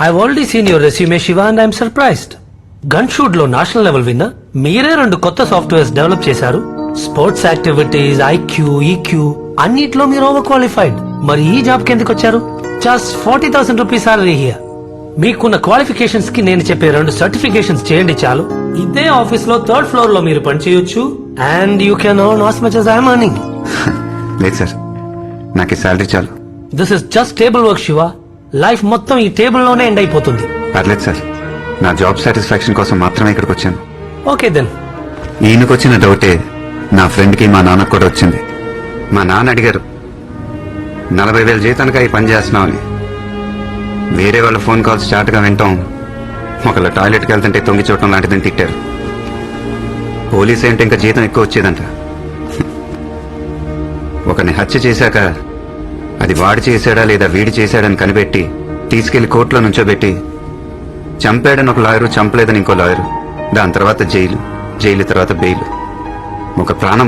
I've already seen your resume, Shiva, and I'm surprised. Gun shoot లో national level విన్నా మీరే 2 కొత్త softwares develop చేశారు. స్పోర్ట్స్ యాక్టివిటీస్, ఐక్యూ, ఈక్యూ అన్నిట్లో మీరు ఓవర్ క్వాలిఫైడ్. మరి ఈ జాబ్ కి ఎందుకు వచ్చారు? Just 40,000 rupees salary here. మీకున్న క్వాలిఫికేషన్స్ కి నేను చెప్పే 2 సర్టిఫికేషన్స్ చేయండి చాలు. ఇదే ఆఫీస్ లో 3rd ఫ్లోర్ లో మీరు పనిచేయొచ్చు. And you can earn as much as I am earning. లేదు సార్, నాకు శాలరీ చాలు. This is just table work Shiva. Life మొత్తం ఈ టేబుల్ లోనే ఎండ్ అయిపోతుంది. పర్లేదు సార్, నా జాబ్ సాటిస్ఫాక్షన్ కోసం మాత్రమే ఇక్కడికి వచ్చాను. Okay then. ఈయనకు వచ్చిన డౌటే నా ఫ్రెండ్ కి, మా నాన్నకు కూడా వచ్చింది. మా నాన్న అడిగారు 40,000 జీతానికి అవి పని చేస్తున్నామని. వేరే వాళ్ళ ఫోన్ కాల్స్ చాటుగా వింటాం, ఒకళ్ళ టాయిలెట్కి వెళ్తుంటే తొంగి చూడటం లాంటిదని తిట్టారు. పోలీస్ ఏంటి ఇంకా జీతం ఎక్కువ వచ్చేదంట. ఒకరిని హత్య చేశాక అది వాడు చేశాడా లేదా వీడి చేశాడని కనిపెట్టి తీసుకెళ్లి కోర్టులో నుంచోబెట్టి చంపాడని ఒక లాయరు, చంపలేదని ఇంకో లాయరు, దాని తర్వాత జైలు తర్వాత బెయిల్. ఒక ప్రాణం